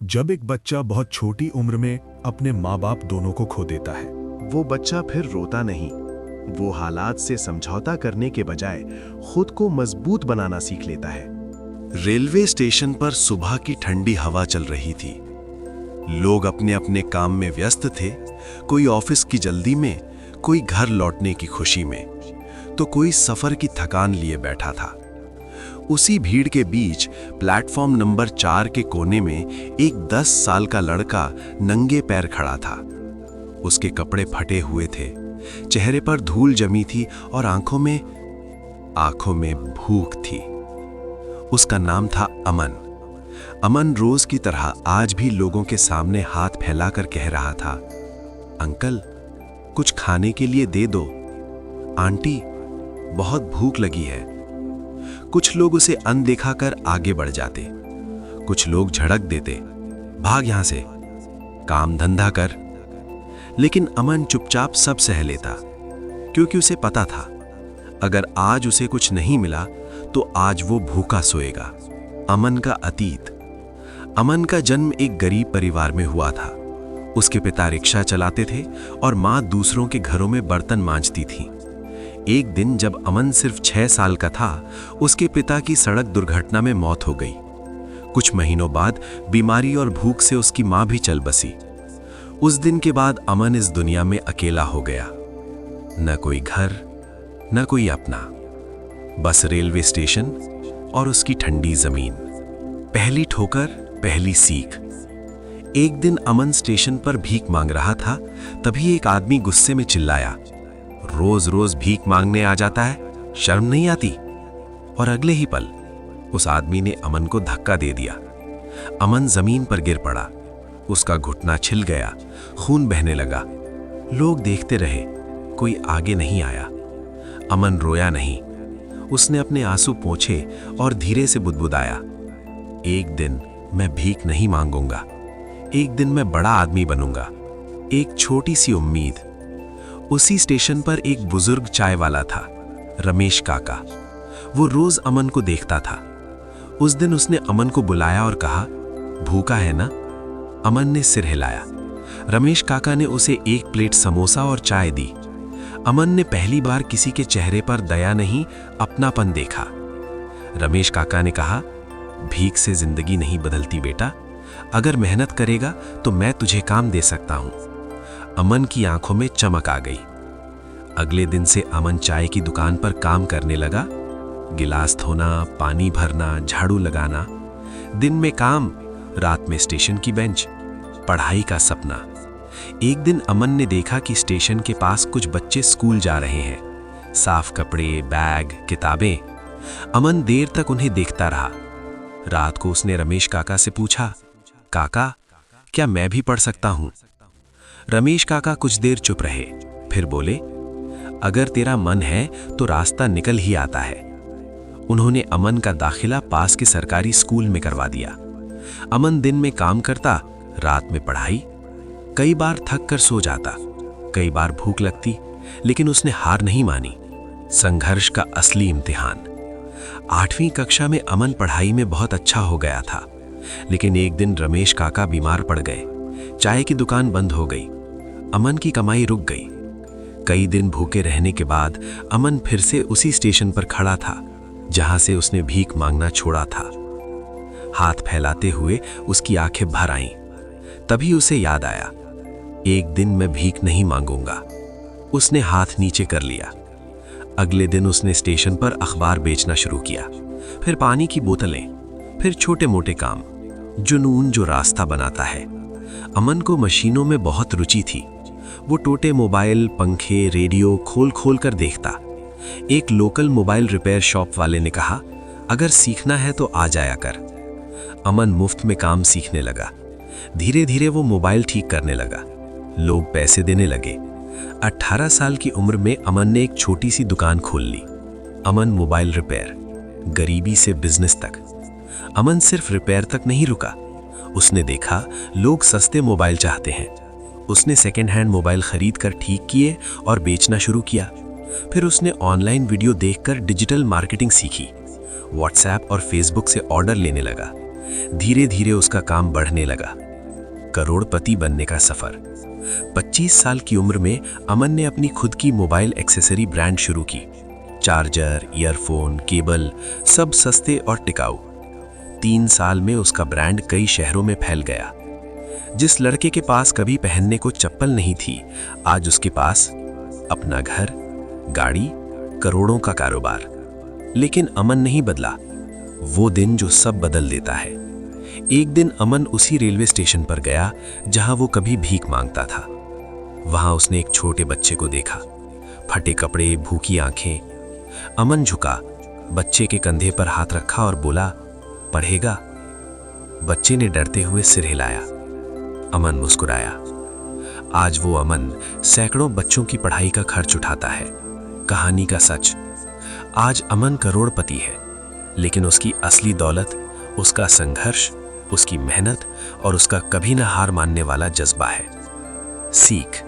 जब एक बच्चा बहुत छोटी उम्र में अपने माँ बाप दोनों को खो देता है, वो बच्चा फिर रोता नहीं। वो हालात से समझौता करने के बजाय खुद को मजबूत बनाना सीख लेता है। रेलवे स्टेशन पर सुबह की ठंडी हवा चल रही थी। लोग अपने अपने काम में व्यस्त थे। कोई ऑफिस की जल्दी में, कोई घर लौटने की खुशी में, तो कोई सफर की थकान लिए बैठा था। उसी भीड़ के बीच प्लेटफॉर्म नंबर 4 के कोने में एक 10 साल का लड़का नंगे पैर खड़ा था। उसके कपड़े फटे हुए थे, चेहरे पर धूल जमी थी और आंखों में भूख थी। उसका नाम था अमन। अमन रोज की तरह आज भी लोगों के सामने हाथ फैलाकर कह रहा था, अंकल, कुछ खाने के लिए दे दो। आंटी, बहुत भूख लगी है। कुछ लोग उसे अनदेखा कर आगे बढ़ जाते, कुछ लोग झड़क देते, भाग यहां से, काम धंधा कर। लेकिन अमन चुपचाप सब सह लेता, क्योंकि उसे पता था अगर आज उसे कुछ नहीं मिला तो आज वो भूखा सोएगा। अमन का अतीत। अमन का जन्म एक गरीब परिवार में हुआ था। उसके पिता रिक्शा चलाते थे और मां दूसरों के घरों में बर्तन मांजती थी। एक दिन जब अमन सिर्फ 6 साल का था, उसके पिता की सड़क दुर्घटना में मौत हो गई। कुछ महीनों बाद बीमारी और भूख से उसकी मां भी चल बसी। उस दिन के बाद अमन इस दुनिया में अकेला हो गया। न कोई घर, न कोई अपना, बस रेलवे स्टेशन और उसकी ठंडी जमीन। पहली ठोकर, पहली सीख। एक दिन अमन स्टेशन पर भीख मांग रहा था, तभी एक आदमी गुस्से में चिल्लाया, रोज रोज भीख मांगने आ जाता है, शर्म नहीं आती? और अगले ही पल उस आदमी ने अमन को धक्का दे दिया। अमन जमीन पर गिर पड़ा। उसका घुटना छिल गया, खून बहने लगा। लोग देखते रहे, कोई आगे नहीं आया। अमन रोया नहीं। उसने अपने आंसू पोंछे और धीरे से बुदबुदाया, एक दिन मैं भीख नहीं मांगूंगा, एक दिन मैं बड़ा आदमी बनूंगा। एक छोटी सी उम्मीद। उसी स्टेशन पर एक बुजुर्ग चाय वाला था, रमेश काका। वो रोज अमन को देखता था। उस दिन उसने अमन को बुलाया और कहा, भूखा है ना? अमन ने सिर हिलाया। रमेश काका ने उसे एक प्लेट समोसा और चाय दी। अमन ने पहली बार किसी के चेहरे पर दया नहीं, अपनापन देखा। रमेश काका ने कहा, भीख से जिंदगी नहीं बदलती बेटा, अगर मेहनत करेगा तो मैं तुझे काम दे सकता हूं। अमन की आंखों में चमक आ गई। अगले दिन से अमन चाय की दुकान पर काम करने लगा। गिलास धोना, पानी भरना, झाड़ू लगाना। दिन में काम, रात में स्टेशन की बेंच। पढ़ाई का सपना। एक दिन अमन ने देखा कि स्टेशन के पास कुछ बच्चे स्कूल जा रहे हैं। साफ कपड़े, बैग, किताबें। अमन देर तक उन्हें देखता रहा। रात को उसने रमेश काका से पूछा, काका, क्या मैं भी पढ़ सकता हूं? रमेश काका कुछ देर चुप रहे, फिर बोले, अगर तेरा मन है तो रास्ता निकल ही आता है। उन्होंने अमन का दाखिला पास के सरकारी स्कूल में करवा दिया। अमन दिन में काम करता, रात में पढ़ाई। कई बार थक कर सो जाता, कई बार भूख लगती, लेकिन उसने हार नहीं मानी। संघर्ष का असली इम्तिहान। 8वीं कक्षा में अमन पढ़ाई में बहुत अच्छा हो गया था, लेकिन एक दिन रमेश काका बीमार पड़ गए। चाय की दुकान बंद हो गई। अमन की कमाई रुक गई। कई दिन भूखे रहने के बाद अमन फिर से उसी स्टेशन पर खड़ा था, जहां से उसने भीख मांगना छोड़ा था। हाथ फैलाते हुए उसकी आंखें भर आईं। तभी उसे याद आया, एक दिन मैं भीख नहीं मांगूंगा। उसने हाथ नीचे कर लिया। अगले दिन उसने स्टेशन पर अखबार बेचना शुरू किया, फिर पानी की बोतलें, फिर छोटे मोटे काम। जुनून जो रास्ता बनाता है। अमन को मशीनों में बहुत रुचि थी। वो टूटे मोबाइल, पंखे, रेडियो खोल खोल कर देखता। एक लोकल मोबाइल रिपेयर शॉप वाले ने कहा, अगर सीखना है तो आ जाया कर। अमन मुफ्त में काम सीखने लगा। धीरे धीरे वो मोबाइल ठीक करने लगा। लोग पैसे देने लगे। 18 साल की उम्र में अमन ने एक छोटी सी दुकान खोल ली, अमन मोबाइल रिपेयर। गरीबी से बिजनेस तक। अमन सिर्फ रिपेयर तक नहीं रुका। उसने देखा लोग सस्ते मोबाइल चाहते हैं। उसने सेकेंड हैंड मोबाइल खरीद कर ठीक किए और बेचना शुरू किया। फिर उसने ऑनलाइन वीडियो देखकर डिजिटल मार्केटिंग सीखी। व्हाट्सएप और फेसबुक से ऑर्डर लेने लगा। धीरे धीरे उसका काम बढ़ने लगा। करोड़पति बनने का सफर। 25 साल की उम्र में अमन ने अपनी खुद की मोबाइल एक्सेसरी ब्रांड शुरू की। चार्जर, ईयरफोन, केबल, सब सस्ते और टिकाऊ। 3 साल में उसका ब्रांड कई शहरों में फैल गया। जिस लड़के के पास कभी पहनने को चप्पल नहीं थी, आज उसके पास अपना घर, गाड़ी, करोड़ों का कारोबार। लेकिन अमन नहीं बदला। वो दिन जो सब बदल देता है। एक दिन अमन उसी रेलवे स्टेशन पर गया जहां वो कभी भीख मांगता था। वहां उसने एक छोटे बच्चे को देखा, फटे कपड़े, भूखी आंखें। अमन झुका, बच्चे के कंधे पर हाथ रखा और बोला, पढ़ेगा? बच्चे ने डरते हुए सिर हिलाया। अमन मुस्कुराया। आज वो अमन सैकड़ों बच्चों की पढ़ाई का खर्च उठाता है। कहानी का सच, आज अमन करोड़पति है, लेकिन उसकी असली दौलत उसका संघर्ष, उसकी मेहनत और उसका कभी न हार मानने वाला जज्बा है। सीख,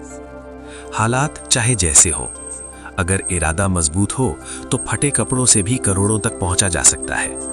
हालात चाहे जैसे हो, अगर इरादा मजबूत हो तो फटे कपड़ों से भी करोड़ों तक पहुंचा जा सकता है।